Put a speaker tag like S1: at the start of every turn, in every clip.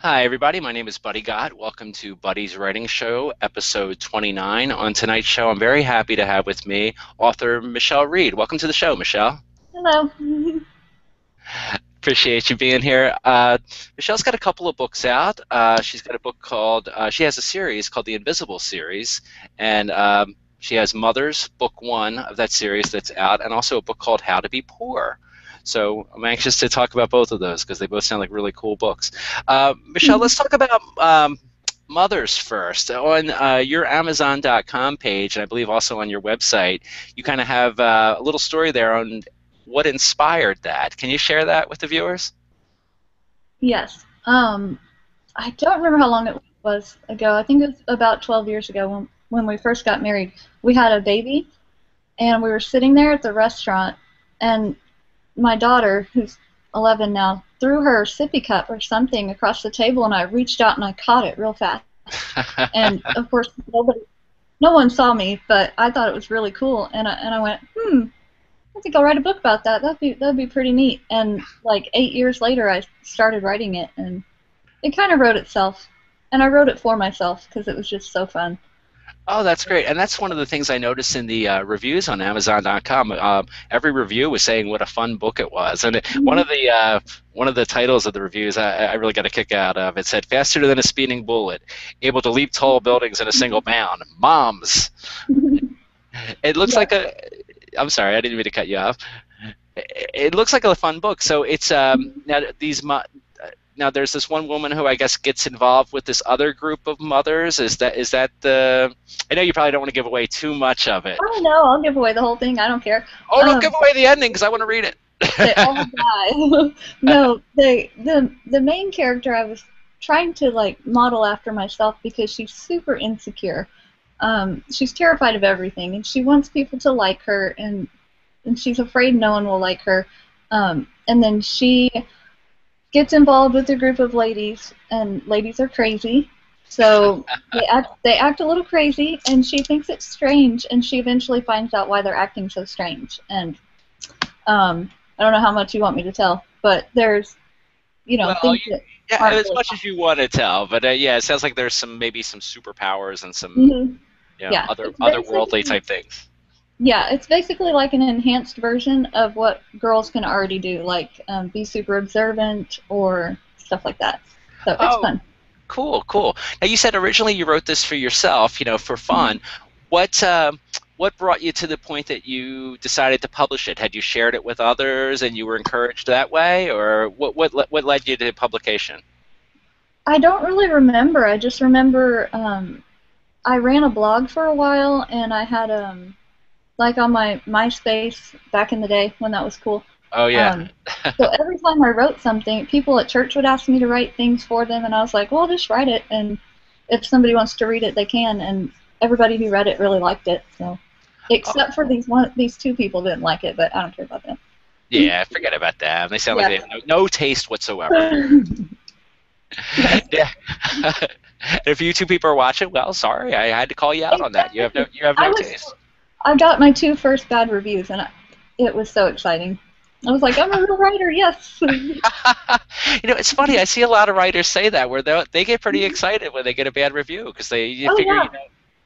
S1: Hi, everybody. My name is Buddy Gott. Welcome to Buddy's Writing Show, episode 29. On tonight's show, I'm very happy to have with me author Michelle Reed. Welcome to the show, Michelle.
S2: Hello.
S1: Appreciate you being here. Michelle's got a couple of books out. She's got a book called, she has a series called The Invisible Series, and she has Mothers, book one of that series that's out, and also a book called How to Be Poor. So I'm anxious to talk about both of those because they both sound like really cool books. Michelle, let's talk about Mothers first. On your Amazon.com page, and I believe also on your website, you kind of have a little story there on what inspired that. Can you share that with the viewers?
S2: Yes. I don't remember how long it was ago. I think it was about 12 years ago when we first got married. We had a baby, and we were sitting there at the restaurant, and my daughter, who's 11 now, threw her sippy cup or something across the table, and I reached out and I caught it real fast. And of course, no one saw me, but I thought it was really cool, and I went, I think I'll write a book about that. That'd be pretty neat. And like 8 years later, I started writing it, and it kind of wrote itself. And I wrote it for myself because it was just so fun.
S1: Oh, that's great. And that's one of the things I noticed in the reviews on Amazon.com. Every review was saying what a fun book it was. And one of the titles of the reviews I really got a kick out of, it said, "Faster than a speeding bullet, able to leap tall buildings in a single bound. Moms." It looks like a... I'm sorry, I didn't mean to cut you off. It looks like a fun book. So it's now there's this one woman who I guess gets involved with this other group of mothers. Is that the? I know you probably don't want to give away too much of it.
S2: Oh no, I'll give away the whole thing. I don't care.
S1: Oh, don't give away the ending because I want to read it.
S2: They all die. No, the main character I was trying to like model after myself because she's super insecure. She's terrified of everything, and she wants people to like her, and she's afraid no one will like her. And then she gets involved with a group of ladies, and ladies are crazy, so they act a little crazy, and she thinks it's strange, and she eventually finds out why they're acting so strange. And I don't know how much you want me to tell, but there's, things that
S1: yeah,
S2: aren't
S1: as
S2: really
S1: much as you want to tell, but yeah, it sounds like there's maybe some superpowers and some
S2: yeah,
S1: otherworldly type things.
S2: Yeah, it's basically like an enhanced version of what girls can already do, like be super observant or stuff like that. So it's fun.
S1: Cool. Now you said originally you wrote this for yourself, for fun. What brought you to the point that you decided to publish it? Had you shared it with others and you were encouraged that way, or what led you to publication?
S2: I don't really remember. I just remember I ran a blog for a while, and I had like on my MySpace back in the day when that was cool.
S1: Oh, yeah.
S2: So every time I wrote something, people at church would ask me to write things for them, and I was like, well, just write it, and if somebody wants to read it, they can. And everybody who read it really liked it. So, except for these two people didn't like it, but I don't care about them.
S1: Yeah, forget about them. They sound like they have no taste whatsoever. Yeah. If you two people are watching, well, sorry, I had to call you out on that. You have no taste.
S2: I got my 2 first bad reviews, and it was so exciting. I was like, I'm a real writer, yes.
S1: It's funny. I see a lot of writers say that, where they get pretty excited when they get a bad review because you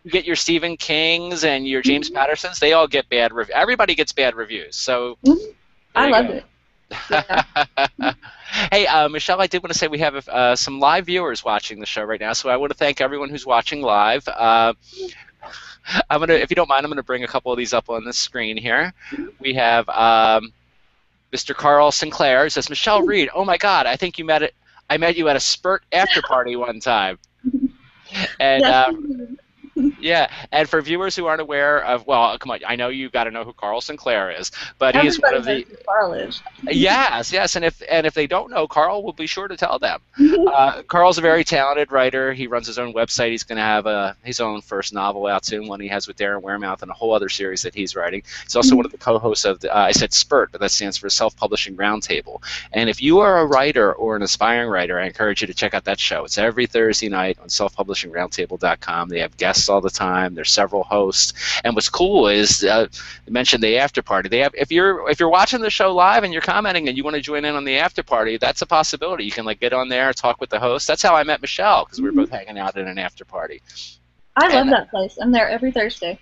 S1: get your Stephen Kings and your James Pattersons. They all get bad reviews. Everybody gets bad reviews. So
S2: I loved it. Yeah.
S1: Hey, Michelle, I did want to say we have some live viewers watching the show right now, so I want to thank everyone who's watching live. If you don't mind, I'm gonna bring a couple of these up on the screen here. We have Mr. Carl Sinclair. It says, Michelle Reed, oh my God, I think I met you at a Spurt after party one time. And yeah, and for viewers who aren't aware of, well, come on, I know you got to know who Carl Sinclair is, but he's one of the.
S2: Knows who Carl is.
S1: Yes, and if they don't know, Carl will be sure to tell them. Carl's a very talented writer. He runs his own website. He's going to have his own first novel out soon, one he has with Darren Wearmouth, and a whole other series that he's writing. He's also one of the co-hosts of I said Spurt, but that stands for Self-Publishing Roundtable. And if you are a writer or an aspiring writer, I encourage you to check out that show. It's every Thursday night on selfpublishingroundtable.com. They have guests all the the time. There's several hosts, and what's cool is you mentioned the after party. They have if you're watching the show live and you're commenting and you want to join in on the after party, that's a possibility. You can like get on there, talk with the host. That's how I met Michelle because we were both hanging out in an after party.
S2: I love
S1: And
S2: that place. I'm there every Thursday.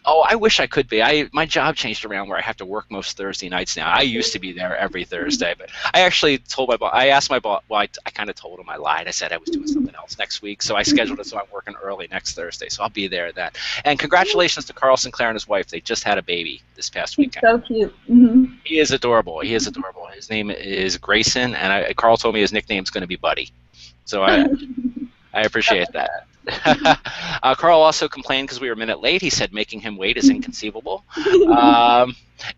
S1: oh, I wish I could be. My job changed around where I have to work most Thursday nights now. I used to be there every Thursday, but I actually told my boss. I asked my boss. Well, I kind of told him I lied. I said I was doing something else next week, so I scheduled it so I'm working early next Thursday. So I'll be there then. And congratulations to Carl Sinclair and his wife. They just had a baby this past
S2: He's
S1: weekend.
S2: so cute. Mm-hmm.
S1: He is adorable. He is adorable. His name is Grayson, and Carl told me his nickname's going to be Buddy. So I appreciate that. Carl also complained because we were a minute late. He said making him wait is inconceivable.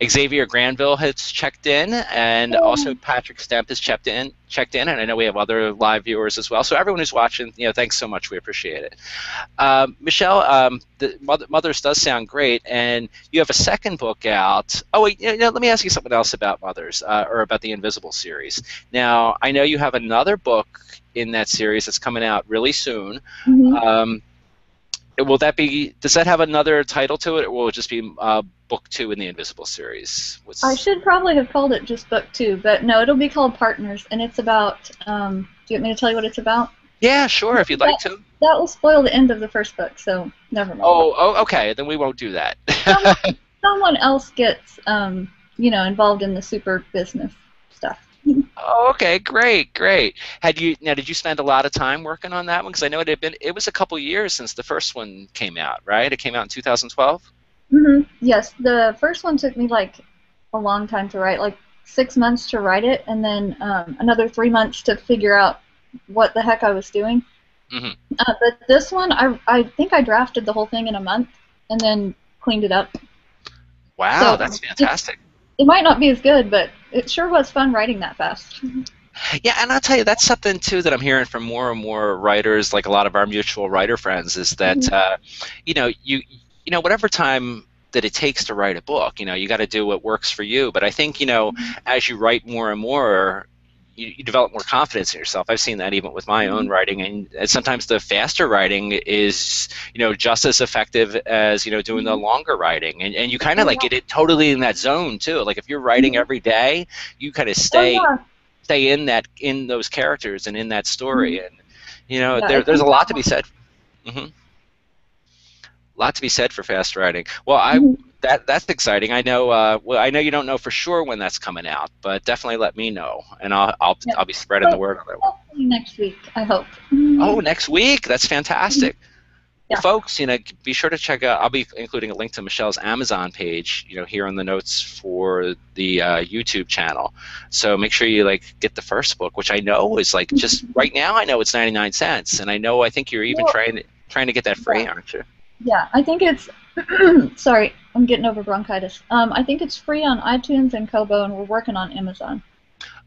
S1: Xavier Granville has checked in, and also Patrick Stemp has checked in, and I know we have other live viewers as well. So everyone who's watching, thanks so much. We appreciate it. Michelle, the Mothers does sound great, and you have a second book out. Oh wait, let me ask you something else about Mothers, or about the Invisible series. Now, I know you have another book in that series that's coming out really soon.
S2: Mm-hmm.
S1: Does that have another title to it, or will it just be book 2 in the Invisible series?
S2: I should probably have called it just book 2, but no, it'll be called Partners, and it's about, do you want me to tell you what it's about?
S1: Yeah, sure, if you'd like to.
S2: That will spoil the end of the first book, so never mind.
S1: Oh, okay, then we won't do that.
S2: Someone else gets, involved in the super business stuff.
S1: Oh, okay, great. Did you spend a lot of time working on that one? Because I know it was a couple years since the first one came out, right? It came out in 2012.
S2: Mm-hmm. Yes, the first one took me like a long time to write, like 6 months to write it, and then another 3 months to figure out what the heck I was doing.
S1: Mm-hmm.
S2: But this one, I think I drafted the whole thing in a month and then cleaned it up.
S1: Wow, so that's fantastic.
S2: It might not be as good, but it sure was fun writing that fast.
S1: Yeah, and I'll tell you, that's something, too, that I'm hearing from more and more writers, like a lot of our mutual writer friends, is that, whatever time that it takes to write a book, you got to do what works for you. But I think, as you write more and more, you develop more confidence in yourself. I've seen that even with my own writing, and sometimes the faster writing is, just as effective as, doing the longer writing, and you kind of like get it totally in that zone too. Like if you're writing every day, you kind of stay in those characters and in that story, and there's a lot to be said. Mm-hmm. A lot to be said for fast writing. Well, that's exciting. I know. I know you don't know for sure when that's coming out, but definitely let me know, and I'll be spreading the word on it.
S2: Hopefully next week, I hope.
S1: Oh, next week! That's fantastic.
S2: Yeah.
S1: Well, folks, be sure to check out. I'll be including a link to Michelle's Amazon page, here on the notes for the YouTube channel. So make sure you get the first book, which I know is just right now. I know it's 99 cents, and I think you're even trying to get that free, aren't you?
S2: Yeah, I think it's. Sorry, I'm getting over bronchitis. I think it's free on iTunes and Kobo, and we're working on Amazon.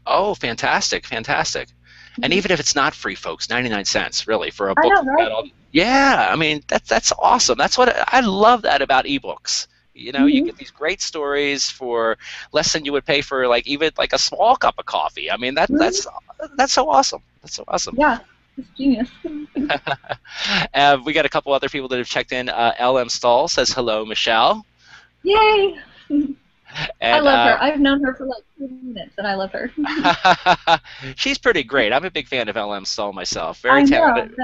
S1: Oh, fantastic! And even if it's not free, folks, 99 cents really for a book.
S2: I know, right?
S1: Yeah, I mean that's awesome. That's what I love that about ebooks. You get these great stories for less than you would pay for even a small cup of coffee. I mean that's so awesome. That's so awesome.
S2: Yeah. It's genius.
S1: We got a couple other people that have checked in. L.M. Stahl says hello, Michelle.
S2: Yay!
S1: And,
S2: I love her. I've known her for 2 minutes, and I love her.
S1: She's pretty great. I'm a big fan of L.M. Stahl myself. Very talented.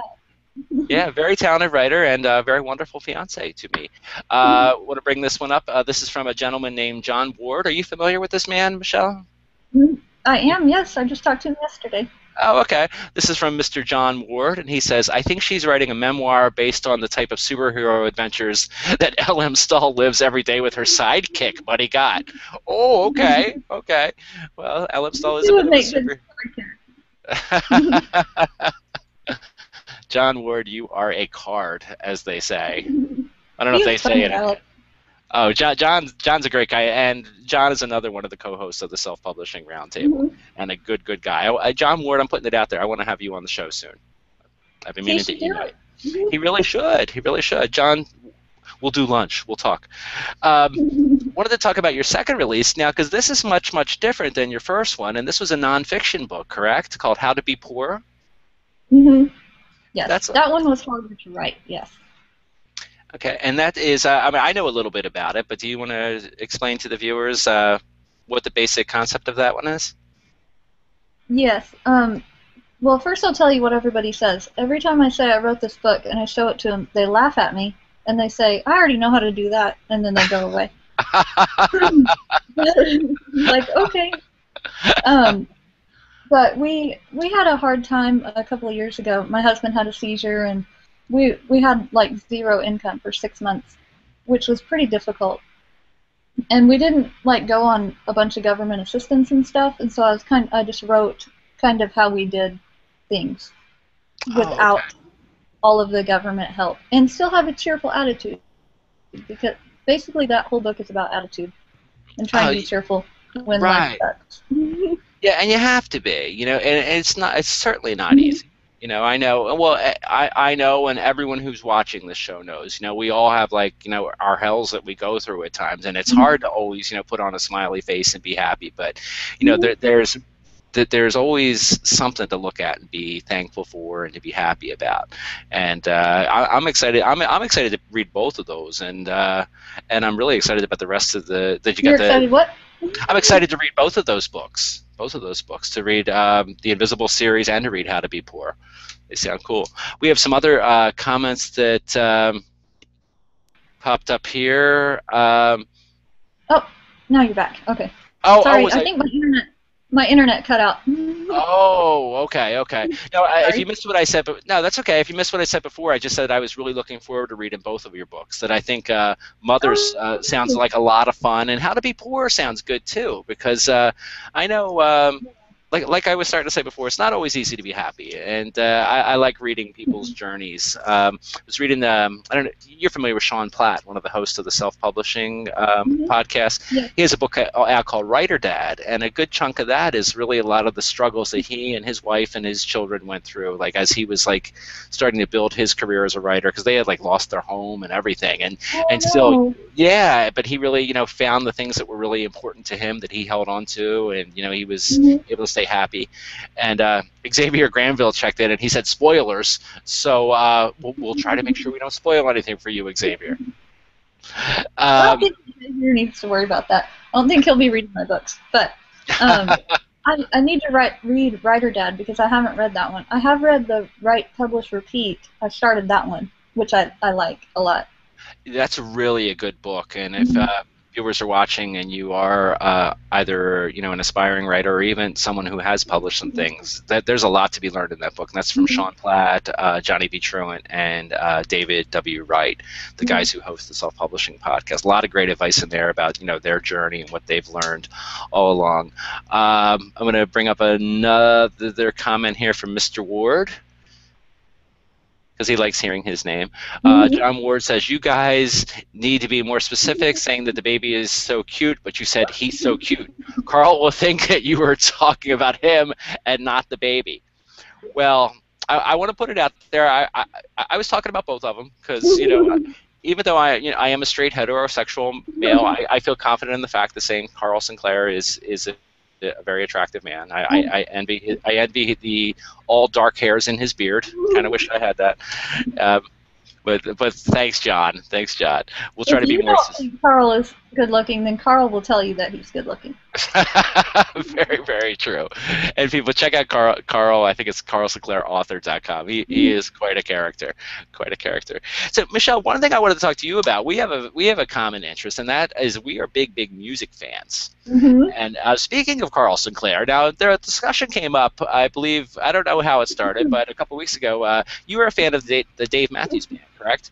S1: Yeah, very talented writer and a very wonderful fiance to me. Want to bring this one up? This is from a gentleman named John Ward. Are you familiar with this man, Michelle?
S2: I am, yes. I just talked to him yesterday.
S1: Oh, okay. This is from Mr. John Ward, and he says, I think she's writing a memoir based on the type of superhero adventures that L.M. Stahl lives every day with her sidekick, Buddy Gott. Oh, okay. Well, L.M. Stahl is a bit of a superhero. John Ward, you are a card, as they say. I don't know if they say it. Oh, John's a great guy, and John is another one of the co-hosts of the Self-Publishing Roundtable, and a good guy. John Ward, I'm putting it out there. I want to have you on the show soon. I've been meaning to email you. He really should. John, we'll do lunch. We'll talk. Wanted to talk about your second release now, because this is much different than your first one, and this was a nonfiction book, correct? Called How to Be Poor.
S2: Mm-hmm. Yes, that one was harder to write. Yes.
S1: Okay, and that is, I mean, I know a little bit about it, but do you want to explain to the viewers what the basic concept of that one is?
S2: Yes. Well, first I'll tell you what everybody says. Every time I say I wrote this book and I show it to them, they laugh at me and they say, "I already know how to do that," and then they go away. Like, okay. Um, but we had a hard time a couple of years ago. My husband had a seizure, and we had like zero income for 6 months, which was pretty difficult. And we didn't like go on a bunch of government assistance and stuff. And so I just wrote kind of how we did things
S1: Oh, okay.
S2: without all of the government help, and still have a cheerful attitude, because basically that whole book is about attitude and trying
S1: Oh,
S2: to be cheerful when life
S1: right.
S2: sucks.
S1: Yeah, and you have to be, and it's not, it's certainly not easy. I know, well, I know, and everyone who's watching this show knows, we all have like, our hells that we go through at times, and it's hard to always, put on a smiley face and be happy. But, there's always something to look at and be thankful for and to be happy about. And I'm excited. I'm excited to read both of those, and I'm really excited about the rest of the that you got
S2: You're
S1: the
S2: excited what?
S1: I'm excited to read both of those books. Both of those books, to read the Invisible series and to read How to Be Poor. They sound cool. We have some other comments that popped up here.
S2: Oh, now you're back. Okay.
S1: Oh,
S2: Sorry,
S1: was
S2: I
S1: I?
S2: think my internet cut out.
S1: Oh, okay, okay. No, if you
S2: Sorry.
S1: missed what I said, but no, that's okay. If you missed what I said before, I just said I was really looking forward to reading both of your books. That I think Mothers sounds
S2: Oh,
S1: like a lot of fun, and How to Be Poor sounds good too, because I know, like I was starting to say before, it's not always easy to be happy, and I like reading people's journeys. I was reading, I don't know, you're familiar with Sean Platt, one of the hosts of the self-publishing podcast.
S2: yeah.
S1: He has a book out called Writer Dad, and a good chunk of that is really a lot of the struggles that he and his wife and his children went through, like as he was like starting to build his career as a writer, because they had like lost their home and everything, and
S2: Oh
S1: still,
S2: no.
S1: yeah, but he really, found the things that were really important to him that he held on to, and he was
S2: Mhm.
S1: able to stay happy. And Xavier Granville checked in, and he said spoilers, so we'll try to make sure we don't spoil anything for you, Xavier.
S2: I don't
S1: Um,
S2: think Xavier needs to worry about that. I don't think he'll be reading my books, but um, I need to read Writer Dad because I haven't read that one. I have read the Write, Publish, Repeat. I started that one, which I like a lot.
S1: That's really a good book, and if
S2: Mhm.
S1: viewers are watching and you are either an aspiring writer or even someone who has published some things, that there's a lot to be learned in that book, and that's from
S2: Mhm.
S1: Sean Platt, Johnny B. Truant, and David W. Wright, the guys who host the self-publishing podcast. A lot of great advice in there about their journey and what they've learned all along. I'm going to bring up another comment here from Mr. Ward, because he likes hearing his name.
S2: Mhm.
S1: John Ward says, "You guys need to be more specific, saying that the baby is so cute, but you said he's so cute. Carl will think that you were talking about him and not the baby." Well, I want to put it out there. I was talking about both of them because, even though I am a straight heterosexual male, I feel confident in the fact that saying Carl Sinclair is a very attractive man. I envy the all dark hairs in his beard. Kind of wish I had that. Um, but thanks, John. Thanks, John. We'll try
S2: If
S1: to be
S2: you
S1: more.
S2: don't think Carl is good looking, then Carl will tell you that he's good looking.
S1: Very, very true. And people check out Carl. I think it's carlsinclairauthor.com. He is quite a character, quite a character. So, Michelle, one thing I wanted to talk to you about. We have a common interest, and that is we are big music fans.
S2: Mm-hmm.
S1: And speaking of Carl Sinclair, now the discussion came up. I believe I don't know how it started, but a couple weeks ago, you were a fan of the Dave Matthews Band, correct?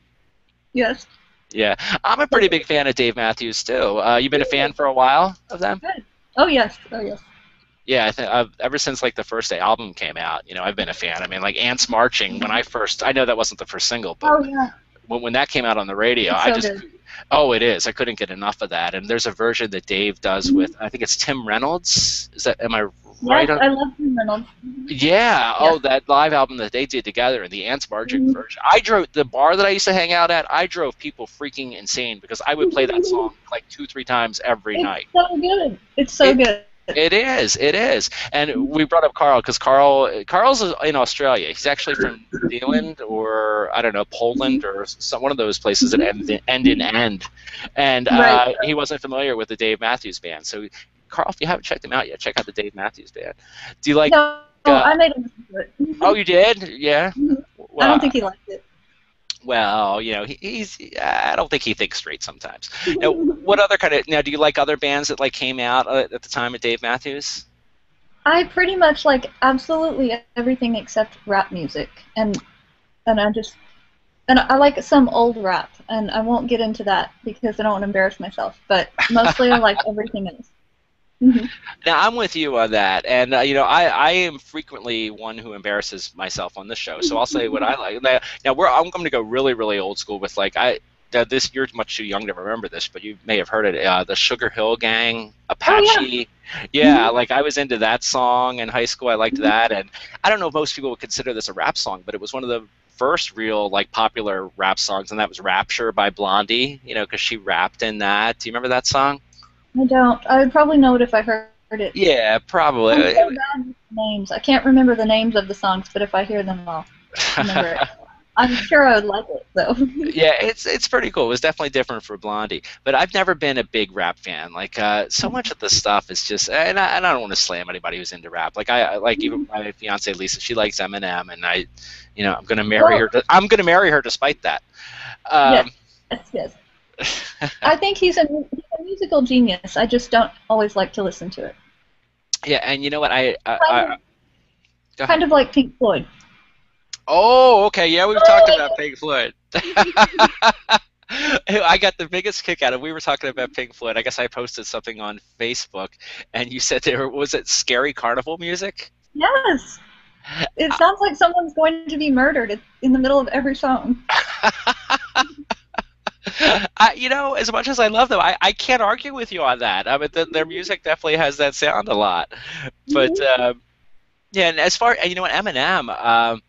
S2: Yes.
S1: Yeah, I'm a pretty big fan of Dave Matthews too. You've been a fan for a while of them?
S2: Good. Oh yes. Oh yes.
S1: Yeah, I think ever since like the first album came out, I've been a fan. I mean, like Ants Marching. I know that wasn't the first single, but
S2: Oh yeah.
S1: when that came out on the radio,
S2: It's
S1: I
S2: so
S1: just,
S2: good.
S1: oh, it is. I couldn't get enough of that. And there's a version that Dave does with, I think it's Tim Reynolds. Am I
S2: Yes,
S1: right on?
S2: I love Tim Reynolds.
S1: Yeah.
S2: Yes.
S1: Oh, that live album that they did together in the Ants Marching version. I drove the bar that I used to hang out at. I drove people freaking insane because I would play that song like 2, 3 times every
S2: It's
S1: night.
S2: so good. It's so
S1: It
S2: good.
S1: It is. It is. And we brought up Carl because Carl's in Australia. He's actually from New Zealand or I don't know Poland or one of those places that end in end. And
S2: Right.
S1: he wasn't familiar with the Dave Matthews Band. So Carl, if you haven't checked him out yet, check out the Dave Matthews Band. Do you like?
S2: No,
S1: Uh,
S2: I made him listen to
S1: oh,
S2: it.
S1: you did? Yeah.
S2: I don't
S1: Well,
S2: think he liked it.
S1: well, he's. I don't think he thinks straight sometimes. Now, what other kind of? Now, do you like other bands that like came out at the time of Dave Matthews?
S2: I pretty much like absolutely everything except rap music, and I like some old rap, and I won't get into that because I don't want to embarrass myself. But mostly, I like everything else. Hmm.
S1: Now I'm with you on that, and I am frequently one who embarrasses myself on this show. So I'll say what I like. Now I'm going to go really really old school with like this you're much too young to remember this, but you may have heard it. The Sugar Hill Gang,
S2: Oh yeah.
S1: Apache. Yeah,
S2: Hmm.
S1: like I was into that song in high school. I liked that, and I don't know if most people would consider this a rap song, but it was one of the first real like popular rap songs, and that was Rapture by Blondie. Because she rapped in that. Do you remember that song?
S2: I don't. I would probably know it if I heard it.
S1: Yeah,
S2: I'm
S1: probably.
S2: so bad with names. I can't remember the names of the songs, but if I hear them, I'll remember it. I'm sure I would like it, though.
S1: Yeah, it's pretty cool. It was definitely different for Blondie, but I've never been a big rap fan. Like so much of the stuff is just, and I don't want to slam anybody who's into rap. Like I like even my fiance Lisa, she likes Eminem, and I'm gonna marry
S2: Well,
S1: her. I'm gonna marry her despite that.
S2: yes,
S1: Um,
S2: yes. I think he's a musical genius. I just don't always like to listen to it.
S1: yeah, and you know what?
S2: Kind of,
S1: Go ahead.
S2: kind of like Pink Floyd.
S1: Oh, okay, yeah, we've talked about Pink Floyd. I got the biggest kick out of. We were talking about Pink Floyd. I guess I posted something on Facebook, and you said there was it scary carnival music.
S2: Yes, it sounds like someone's going to be murdered in the middle of every song.
S1: As much as I love them, I can't argue with you on that. I mean, their music definitely has that sound a lot. But
S2: Mhm.
S1: yeah, and as far you know what, Eminem,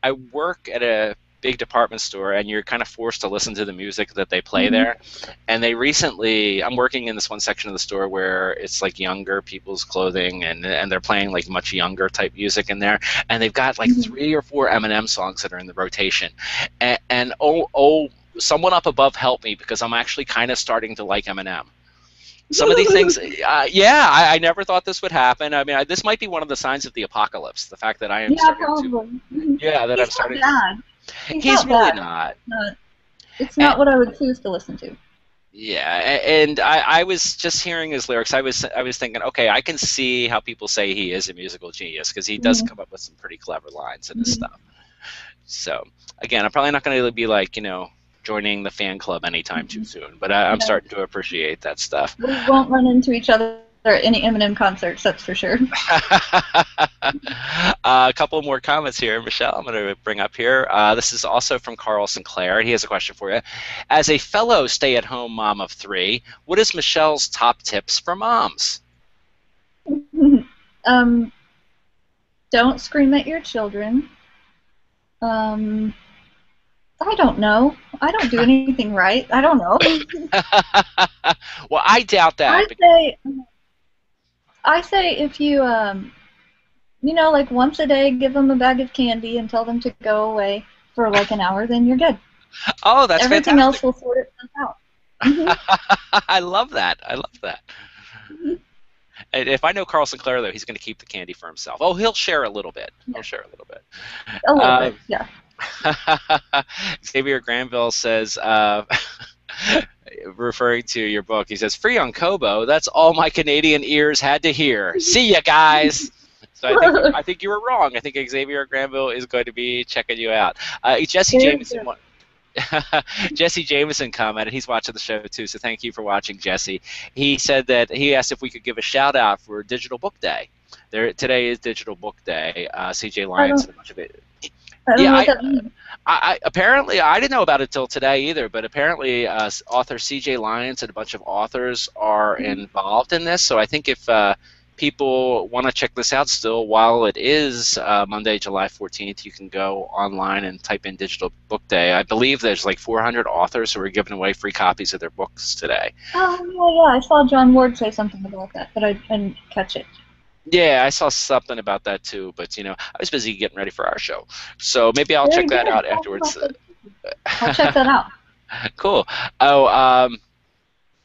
S1: I work at a big department store, and you're kind of forced to listen to the music that they play
S2: Mhm.
S1: there. And I'm working in this one section of the store where it's like younger people's clothing, and they're playing like much younger type music in there. And they've got like
S2: Mhm.
S1: 3 or 4 Eminem songs that are in the rotation. And oh, someone up above help me because I'm actually kind of starting to like Eminem. Some of these things, yeah, I never thought this would happen. I mean, this might be one of the signs of the apocalypse. The fact that I am
S2: Yeah,
S1: starting to,
S2: probably. Mhm.
S1: yeah, that I'm
S2: He's not
S1: starting to.
S2: bad. He's
S1: He's
S2: not
S1: really
S2: bad.
S1: not.
S2: It's
S1: And,
S2: not what I would choose to listen to.
S1: yeah, and I was just hearing his lyrics. I was thinking, okay, I can see how people say he is a musical genius because he does
S2: Mhm.
S1: come up with some pretty clever lines in his
S2: Mhm.
S1: stuff. So again, I'm probably not going to be like joining the fan club anytime too
S2: Mhm.
S1: soon, but I'm
S2: No,
S1: starting to appreciate that stuff.
S2: we won't run into each other at any Eminem concerts, that's for sure.
S1: A couple more comments here, Michelle. I'm going to bring up here. This is also from Carl Sinclair. He has a question for you. As a fellow stay-at-home mom of 3, what is Michelle's top tips for moms?
S2: um, don't scream at your children. Um, I don't know. I don't do anything right. I don't know.
S1: Well, I doubt that.
S2: I say, I say if you, like once a day, give them a bag of candy and tell them to go away for like an hour, then you're good.
S1: Oh, that's
S2: Everything
S1: fantastic.
S2: else will sort itself out. Hmm.
S1: I love that. I love that. And if I know Carl Sinclair, though, he's going to keep the candy for himself. Oh, he'll share a little bit. He'll
S2: Yeah,
S1: share a little bit.
S2: a little
S1: Uh,
S2: bit. Yeah.
S1: Xavier Granville says, referring to your book, he says, "Free on Kobo. That's all my Canadian ears had to hear. See ya, guys." So I think you were wrong. I think Xavier Granville is going to be checking you out. Jesse
S2: Very
S1: Jameson.
S2: good.
S1: Jesse Jameson commented. He's watching the show too, so thank you for watching, Jesse. He said that he asked if we could give a shout out for Digital Book Day. Today is Digital Book Day. CJ
S2: I
S1: Lyons
S2: don't.
S1: and a bunch of it.
S2: I don't
S1: Yeah,
S2: know what that means.
S1: apparently I didn't know about it till today either, but apparently author C.J. Lyons and a bunch of authors are involved in this. So I think if people want to check this out still, while it is Monday, July 14th, you can go online and type in Digital Book Day. I believe there's like 400 authors who are giving away free copies of their books today.
S2: Oh, yeah, yeah. I saw John Ward say something about that, but I didn't catch it.
S1: Yeah, I saw something about that too, but I was busy getting ready for our show, so maybe I'll
S2: Very
S1: check
S2: good.
S1: that out afterwards.
S2: I'll check that out.
S1: Cool. Oh,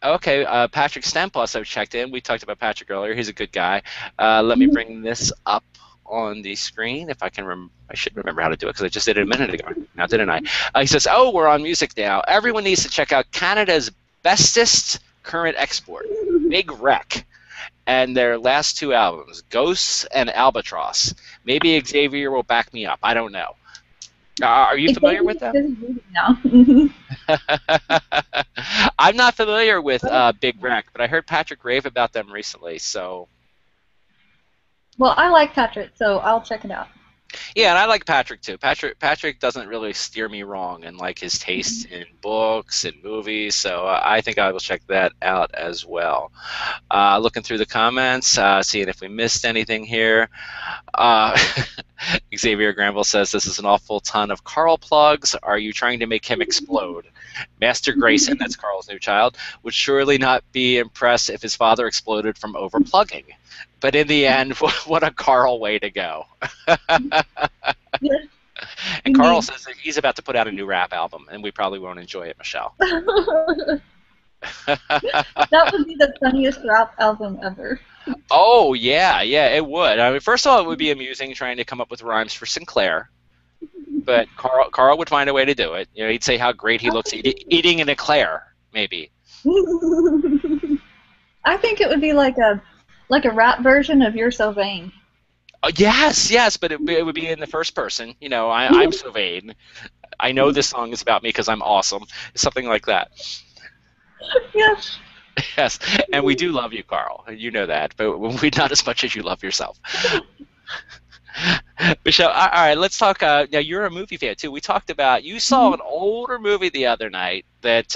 S1: okay. Patrick Stempos, I've checked in. We talked about Patrick earlier. He's a good guy. Let me
S2: Mhm.
S1: bring this up on the screen if I can. I should remember how to do it because I just did it a minute ago. Now, didn't I? He says, "Oh, we're on music now. Everyone needs to check out Canada's bestest current export, Big Wreck, and their last two albums, Ghosts and Albatross. Maybe Xavier will back me up. I don't know. Are you
S2: It's
S1: familiar with
S2: basically
S1: them?"
S2: just reading now. Mhm.
S1: I'm not familiar with Big Wreck, but I heard Patrick rave about them recently. So
S2: Well, I like Patrick, so I'll check it out.
S1: yeah, and I like Patrick too. Patrick doesn't really steer me wrong in like his taste in books and movies. So I think I will check that out as well. Looking through the comments, seeing if we missed anything here. Uh, Xavier Granville says this is an awful ton of Carl plugs. Are you trying to make him explode? Master Grayson, that's Carl's new child, would surely not be impressed if his father exploded from overplugging. But in the end, what a Carl way to go.
S2: Yes,
S1: And Carl
S2: indeed.
S1: says that he's about to put out a new rap album, and we probably won't enjoy it, Michelle.
S2: That would be the funniest rap album ever.
S1: Oh, yeah, yeah, it would. I mean, first of all, it would be amusing trying to come up with rhymes for Sinclair. But Carl would find a way to do it. He'd say how great he looks eating an eclair, maybe.
S2: I think it would be like a rap version of "You're So Vain."
S1: Yes, yes, but it would be in the first person. I'm so vain. I know this song is about me because I'm awesome. Something like that.
S2: Yes.
S1: Yes, and we do love you, Carl. You know that, but we not as much as you love yourself. Michelle, all right, let's talk. Now, you're a movie fan too. We talked about you saw an older movie the other night that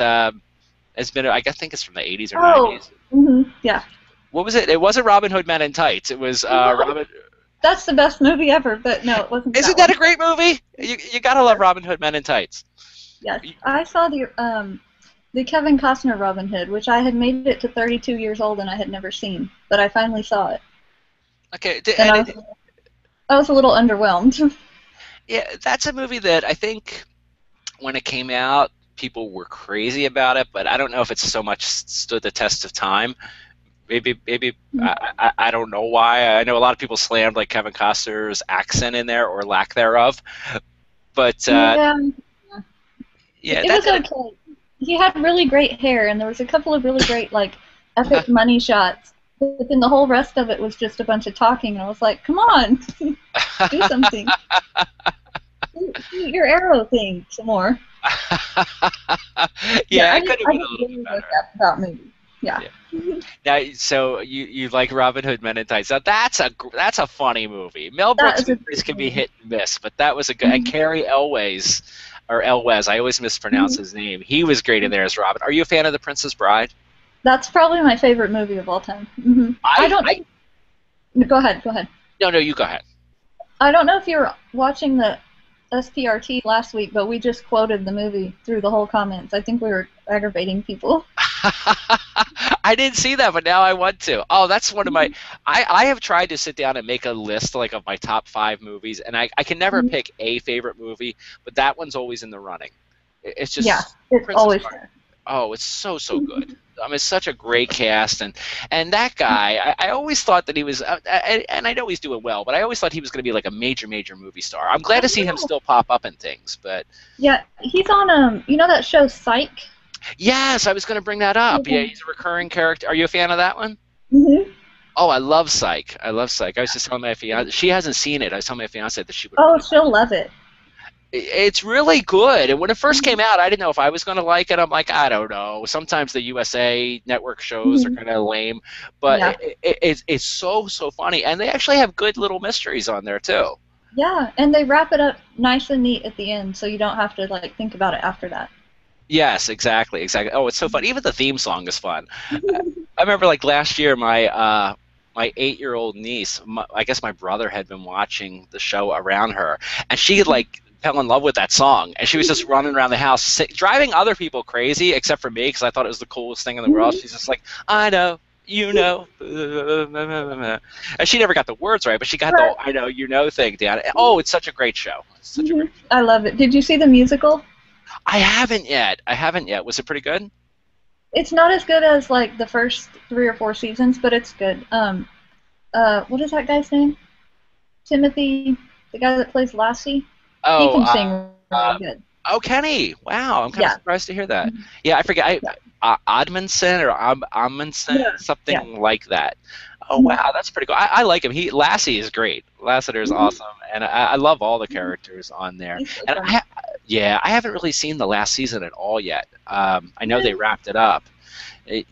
S1: has been. I think it's from the 80s or
S2: Oh.
S1: 90s.
S2: Yeah.
S1: What was it? It wasn't Robin Hood Men in Tights. It was Robin.
S2: That's the best movie ever, but no, it wasn't
S1: Isn't
S2: that
S1: that a
S2: one.
S1: great movie? You gotta love Robin Hood Men in Tights.
S2: Yes. I saw the Kevin Costner Robin Hood, which I had made it to 32 years old and I had never seen, but I finally saw it.
S1: Okay,
S2: And I was a little underwhelmed.
S1: yeah, that's a movie that I think when it came out, people were crazy about it, but I don't know if it's so much stood the test of time. Maybe I don't know why. I know a lot of people slammed like Kevin Costner's accent in there or lack thereof, but
S2: Yeah,
S1: yeah,
S2: it
S1: that
S2: was
S1: didn't.
S2: okay. He had really great hair, and there was a couple of really great, like, epic money shots. But then the whole rest of it was just a bunch of talking, and I was like, come on, do something. Do your arrow thing some more. Yeah,
S1: Yeah, it could have
S2: I
S1: been a
S2: just
S1: little bit
S2: really like
S1: better.
S2: that movie. Yeah.
S1: Yeah. Now, so you like Robin Hood Men in Tights? Now that's a funny movie. Mel
S2: That
S1: Brooks
S2: is a
S1: movies
S2: great
S1: can be
S2: movie.
S1: hit and miss, but that was a good. And
S2: Mhm.
S1: Cary Elwes, or Elwes, I always mispronounce his name. He was great in there as Robin. Are you a fan of The Princess Bride?
S2: That's probably my favorite movie of all time. I
S1: I,
S2: don't
S1: I
S2: know. Go ahead. Go ahead.
S1: no, you go ahead.
S2: I don't know if you were watching the SPRT last week, but we just quoted the movie through the whole comments. I think we were aggravating people.
S1: I didn't see that, but now I want to. Oh, that's one of my. I have tried to sit down and make a list like of my top 5 movies, and I can never pick a favorite movie, but that one's always in the running. It's
S2: Yeah,
S1: just
S2: it's
S1: Princess
S2: always
S1: Bride.
S2: there.
S1: Oh, it's so good. I mean, it's such a great cast, and that guy. I always thought that he was, and I know he's doing well, but I always thought he was going to be like a major movie star. I'm glad
S2: I
S1: to see him
S2: know.
S1: still pop up in things, but
S2: Yeah, he's on you know that show Psych?
S1: yes, I was going to bring that up. Yeah,
S2: Mm-hmm.
S1: he's a recurring character. Are you a fan of that one?
S2: Mm-hmm.
S1: Oh, I love Psych. I love Psych. I was just telling my fiance. She hasn't seen it. I was telling my fiance that she would
S2: Oh,
S1: really.
S2: she'll love it.
S1: It's really good. And when it first came out, I didn't know if I was going to like it. I'm like, I don't know. Sometimes the USA Network shows are
S2: Mhm.
S1: kind of lame, but
S2: Yeah,
S1: it's so funny, and they actually have good little mysteries on there too.
S2: yeah, and they wrap it up nice and neat at the end, so you don't have to like think about it after that.
S1: Yes, exactly. Oh, it's so fun. Even the theme song is fun. I remember like last year, my my 8-year-old niece, I guess my brother had been watching the show around her, and she like fell in love with that song, and she was just running around the house, driving other people crazy, except for me, because I thought it was the coolest thing in the world. She's just like, I know, you know, and she never got the words right, but she got the
S2: Right.
S1: I know, you know thing down. Oh, it's such a great show. It's such a
S2: Hmm.
S1: great show.
S2: I love it. Did you see the musical?
S1: I haven't yet. I haven't yet. Was it pretty good?
S2: It's not as good as like the first 3 or 4 seasons, but it's good. What is that guy's name? Timothy, the guy that plays Lassie. He
S1: Oh,
S2: can sing really
S1: uh,
S2: good.
S1: oh, Kenny! Wow, I'm kind of
S2: Yeah.
S1: surprised to hear that.
S2: Mhm.
S1: Yeah, I forget.
S2: Yeah.
S1: Odmanson or Amundsen,
S2: Yeah. Yeah.
S1: something like that. Oh,
S2: Mhm.
S1: wow, that's pretty cool. I like him. Lassie is great. Lassiter is
S2: Mhm.
S1: awesome, and I love all the
S2: Mhm.
S1: characters on there.
S2: He's so
S1: And
S2: funny.
S1: yeah, I haven't really seen the last season at all yet. I know they
S2: Really?
S1: wrapped it up. It,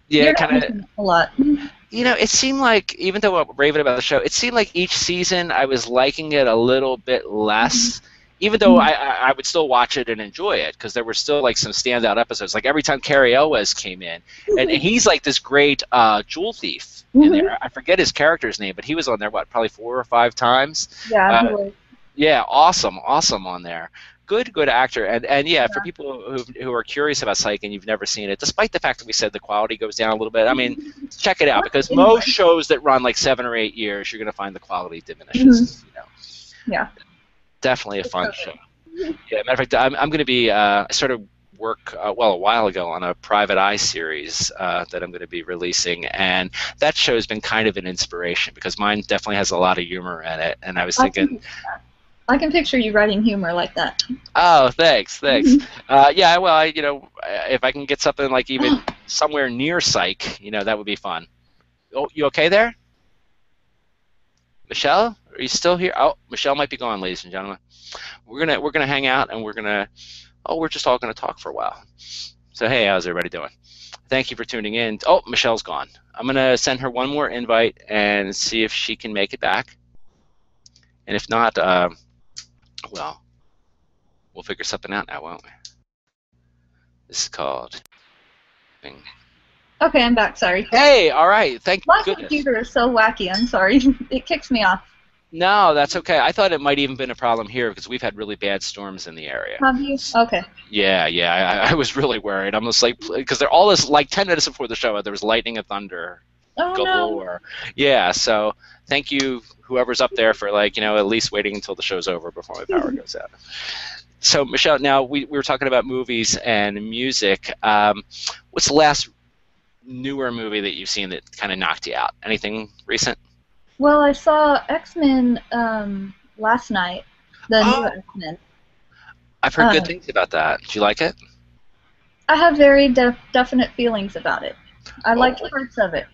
S1: yeah,
S2: You're not
S1: kind of.
S2: missing a lot. Mhm.
S1: It seemed like, even though I'm raving about the show, it seemed like each season I was liking it a little bit
S2: Mhm.
S1: less. Even though
S2: Mhm.
S1: I would still watch it and enjoy it, because there were still like some standout episodes. Like every time Carrie Elwes came in, and he's like this great jewel thief in
S2: Mhm.
S1: there. I forget his character's name, but he was on there what, probably 4 or 5 times.
S2: Yeah, he
S1: Uh,
S2: was.
S1: yeah, awesome on there. Good actor, and yeah, for
S2: Yeah.
S1: people who are curious about Psych and you've never seen it, despite the fact that we said the quality goes down a little bit, I mean, check it out,
S2: Watch
S1: because
S2: it
S1: most
S2: anyway.
S1: shows that run like 7 or 8 years, you're going to find the quality
S2: Mhm.
S1: diminishes.
S2: Yeah.
S1: Definitely a
S2: It's
S1: fun
S2: so
S1: show.
S2: good.
S1: Yeah, matter of fact, I'm going to be. I started work well a while ago on a Private Eye series that I'm going to be releasing, and that show's been kind of an inspiration because mine definitely has a lot of humor in it. And I was
S2: I
S1: thinking,
S2: can I can picture you writing humor like that.
S1: oh, thanks.
S2: Mhm.
S1: Yeah, well, if I can get something like even somewhere near Psych, that would be fun. Oh, you okay there, Michelle? Are you still here? Oh, Michelle might be gone, ladies and gentlemen. We're gonna hang out, and we're just all gonna talk for a while. So hey, how's everybody doing? Thank you for tuning in. Oh, Michelle's gone. I'm gonna send her one more invite and see if she can make it back. And if not, well, we'll figure something out now, won't we? This is called.
S2: Okay, I'm back. Sorry.
S1: Hey, all right. Thank
S2: My
S1: goodness.
S2: computer is so wacky. I'm sorry. It kicks me off.
S1: No, that's okay. I thought it might even been a problem here because we've had really bad storms in the area.
S2: Have you? Okay.
S1: Yeah. I was really worried. I'm just like, because they're all this like 10 minutes before the show, there was lightning and thunder
S2: Oh no.
S1: galore. Yeah, so thank you, whoever's up there, for like, at least waiting until the show's over before my power goes out. So Michelle, now we were talking about movies and music. What's the last newer movie that you've seen that kind of knocked you out? Anything recent?
S2: Well, I saw X-Men last night, the new
S1: Oh,
S2: X-Men.
S1: I've heard good
S2: Um,
S1: things about that. Do you like it?
S2: I have very definite feelings about it. I
S1: Oh,
S2: liked parts of it,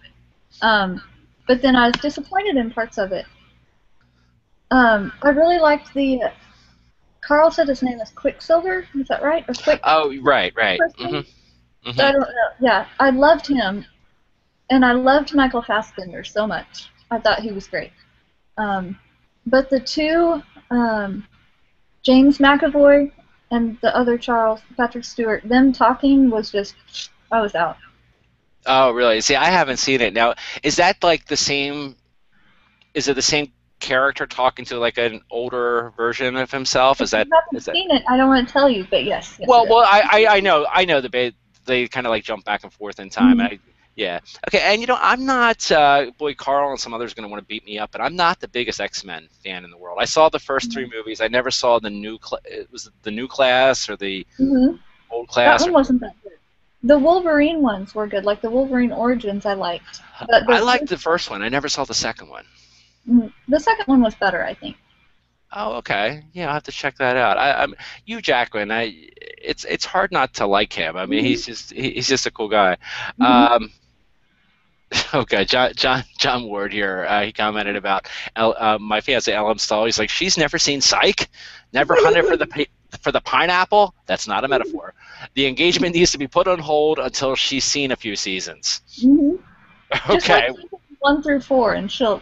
S2: um, but then I was disappointed in parts of it. I really liked the. Carl said his name is Quicksilver. Is that right? Or Quick
S1: oh, right.
S2: person? I
S1: Hmm.
S2: don't know. Yeah, I loved him, and I loved Michael Fassbender so much. I thought he was great. Um, but the two, um, James McAvoy and the other Charles Patrick Stewart, them talking was just, I was out.
S1: Oh, really? See, I haven't seen it. Now, is that like the same? Is it the same character talking to like an older version of himself?
S2: If
S1: Is
S2: you
S1: that
S2: haven't
S1: is that?
S2: seen it, I don't want to tell you, but yes, it
S1: Well,
S2: is.
S1: I know they kind of like jump back and forth in time.
S2: Mhm.
S1: Yeah. Okay, and I'm not boy Carl and some others are going to want to beat me up, but I'm not the biggest X-Men fan in the world. I saw the first three movies. I never saw it was the new class or the
S2: Mhm.
S1: old
S2: That
S1: class.
S2: one wasn't that good. The Wolverine ones were good, like the Wolverine Origins I liked. But
S1: I liked the first one. I never saw the second one.
S2: the second one was better, I think.
S1: Oh, okay. Yeah, I'll have to check that out. Hugh Jackman. It's hard not to like him. I mean,
S2: Mhm.
S1: he's just a cool guy.
S2: Mhm.
S1: Um, okay, John Ward here. He commented about my fiance Ellen Stahl. He's like, she's never seen Psych, never hunted for the pineapple. That's not a metaphor. The engagement needs to be put on hold until she's seen a few seasons.
S2: Mhm. Just like
S1: Okay.
S2: seasons 1 through 4, and she'll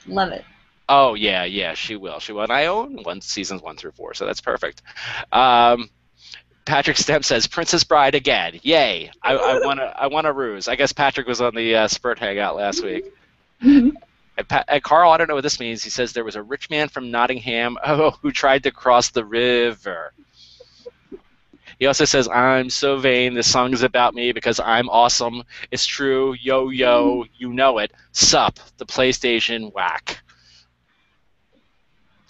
S2: love it.
S1: Oh yeah, she will. She will. And I own seasons 1 through 4, so that's perfect. Um, Patrick Stem says Princess Bride again. Yay! I want a ruse. I guess Patrick was on the Spurt Hangout last week.
S2: Mhm.
S1: And Carl, I don't know what this means. He says there was a rich man from Nottingham, who tried to cross the river. He also says, I'm so vain. This song is about me because I'm awesome. It's true. Yo, yo, you know it. Sup, the PlayStation whack.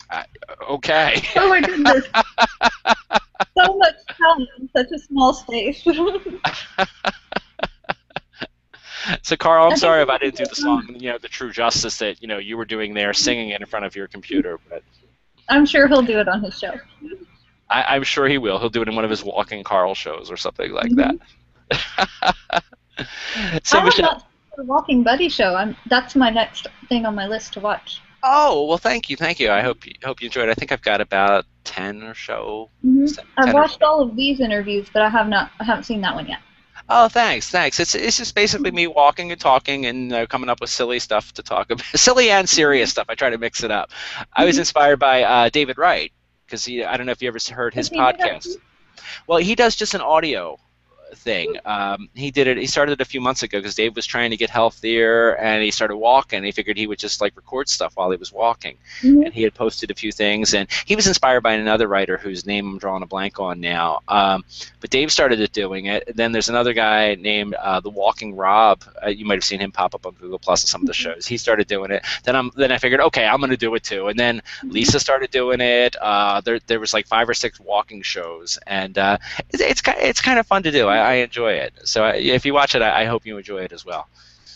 S1: Uh, okay.
S2: Oh my goodness, so much talent in such a small space.
S1: So, Carl, I'm
S2: I think
S1: sorry if
S2: he
S1: I
S2: should
S1: didn't do
S2: get,
S1: the song, the true justice that, you were doing there, singing it in front of your computer, but
S2: I'm sure he'll do it on his show.
S1: I'm sure he will. He'll do it in one of his Walking Carl shows or something like that.
S2: Mhm.
S1: So,
S2: I have
S1: Michelle,
S2: not seen the Walking Buddy show. That's my next thing on my list to watch.
S1: oh, well, thank you, thank you. I hope you enjoyed it. I think I've got about 10 or so,
S2: I've
S1: 10 or
S2: watched all of these interviews, but I haven't seen that one yet.
S1: Oh, thanks, thanks. It's just basically me walking and talking and coming up with silly stuff to talk about, silly and serious stuff. I try to mix it up. I was
S2: Mm-hmm.
S1: inspired by David Wright because I don't know if you ever heard
S2: Does
S1: his
S2: he do that
S1: podcast.
S2: too?
S1: Well, he does just an audio thing. He did it. He started it a few months ago because Dave was trying to get healthier, and he started walking. He figured he would just like record stuff while he was walking,
S2: Mm-hmm.
S1: and he had posted a few things. And he was inspired by another writer whose name I'm drawing a blank on now. But Dave started doing it. Then there's another guy named the Walking Rob. You might have seen him pop up on Google Plus and some of the shows. He started doing it. Then I figured, okay, I'm going to do it too. And then Lisa started doing it. There was like 5 or 6 walking shows, and it's kind of fun to do. I enjoy it. So if you watch it, I hope you enjoy it as well.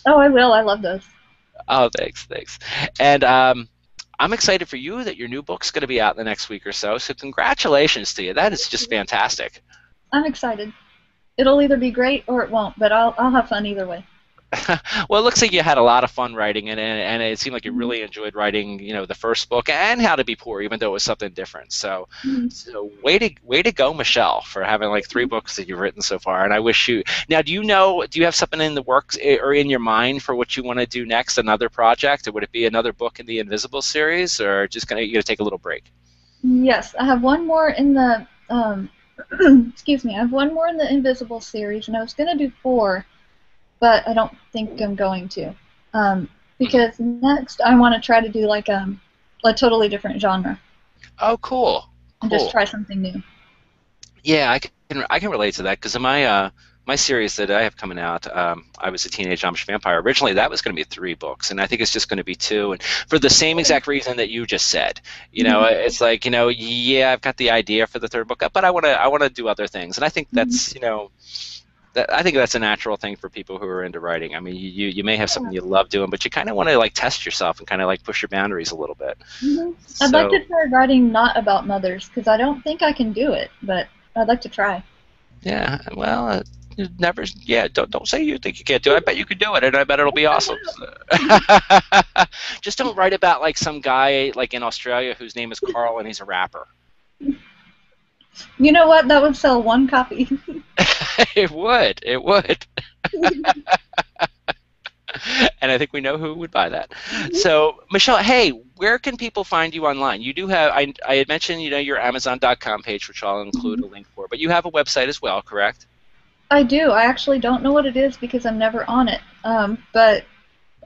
S2: Oh, I will. I love those.
S1: Oh, thanks, thanks. And I'm excited for you that your new book's going to be out in the next week or so. So congratulations to you. That is just fantastic.
S2: I'm excited. It'll either be great or it won't, but I'll have fun either way.
S1: Well, it looks like you had a lot of fun writing it, and it seemed like you really enjoyed writing, the first book and How to Be Poor, even though it was something different. So,
S2: Mm-hmm.
S1: so way to go, Michelle, for having like 3 books that you've written so far. And I wish you now. Do you have something in the works or in your mind for what you want to do next? Another project, or would it be another book in the Invisible series, or just you gonna take a little break?
S2: Yes, I have one more in the excuse me. I have one more in the Invisible series, and I was gonna do 4, but I don't think I'm going to, because next I want to try to do like a totally different genre
S1: Oh, cool,
S2: and just
S1: cool.
S2: try something new.
S1: Yeah, I can relate to that because in my series that I have coming out, I was a teenage Amish vampire. Originally, that was going to be 3 books, and I think it's just going to be 2, and for the same exact reason that you just said. It's like yeah, I've got the idea for the 3rd book, but I want to do other things, and I think that's I think that's a natural thing for people who are into writing. I mean, you may have something you love doing, but you kind of want to like test yourself and kind of like push your boundaries a little bit.
S2: I'd like
S1: So
S2: to try writing not about mothers because I don't think I can do it, but I'd like to try.
S1: yeah, well, you never, yeah, don't say you think you can't do it. I bet you could do it, and I bet it'll be awesome. Just don't write about like some guy like in Australia whose name is Carl and he's a rapper.
S2: You know what? That would sell 1 copy.
S1: It would, it would. And I think we know who would buy that. So, Michelle, hey, where can people find you online? You do have, I had mentioned, your Amazon.com page, which I'll include a link for, but you have a website as well, correct?
S2: I do. I actually don't know what it is because I'm never on it. But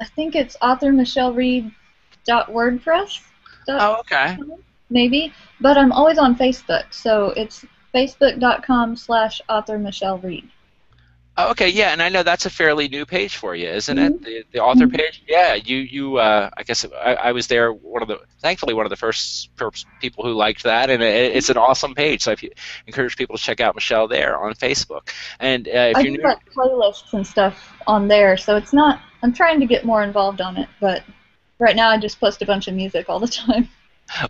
S2: I think it's authormichellereed.wordpress.com,
S1: Oh, okay.
S2: maybe. But I'm always on Facebook, so it's facebook.com/authormichellereed.
S1: Oh, okay, yeah, and I know that's a fairly new page for you, isn't it?
S2: Mm-hmm.
S1: The author page. Yeah, I guess I was there. Thankfully, one of the first people who liked that, and it's an awesome page. So if you encourage people to check out Michelle there on Facebook, and if
S2: I
S1: you're
S2: do
S1: new,
S2: like playlists and stuff on there, so it's not. I'm trying to get more involved on it, but right now I just post a bunch of music all the time.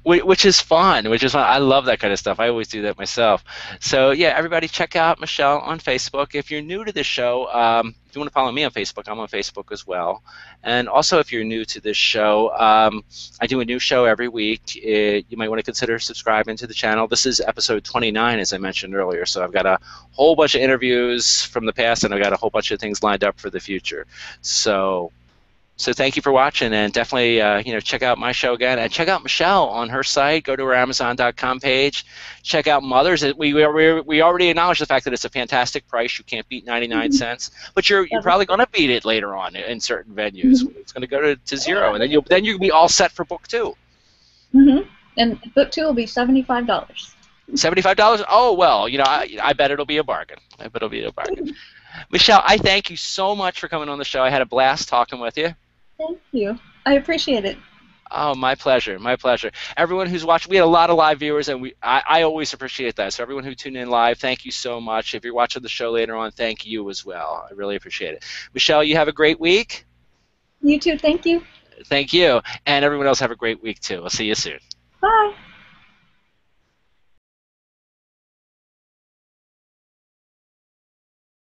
S1: which is fun, I love that kind of stuff. I always do that myself. So yeah, everybody check out Michelle on Facebook. If you're new to this show, if you want to follow me on Facebook, I'm on Facebook as well. And also, if you're new to this show, I do a new show every week. You might want to consider subscribing to the channel. This is episode 29, as I mentioned earlier. So I've got a whole bunch of interviews from the past, and I've got a whole bunch of things lined up for the future. So So thank you for watching, and definitely check out my show again, and check out Michelle on her site. Go to her Amazon.com page. Check out Mothers. We already acknowledged the fact that it's a fantastic price. You can't beat 99
S2: Mhm.
S1: cents, but you're
S2: That is
S1: probably
S2: true.
S1: going to beat it later on in certain venues.
S2: Mhm.
S1: It's going to go to zero, and then you'll be all set for book two.
S2: Mhm. And book two will be $75.
S1: $75? Oh well, I bet it'll be a bargain. I bet it'll be a bargain. Michelle, I thank you so much for coming on the show. I had a blast talking with you.
S2: Thank you. I appreciate it.
S1: Oh, my pleasure, my pleasure. Everyone who's watching, we had a lot of live viewers, and I always appreciate that. So everyone who tuned in live, thank you so much. If you're watching the show later on, thank you as well. I really appreciate it. Michelle, you have a great week.
S2: You too. Thank you.
S1: Thank you, and everyone else have a great week too. We'll see you soon.
S2: Bye.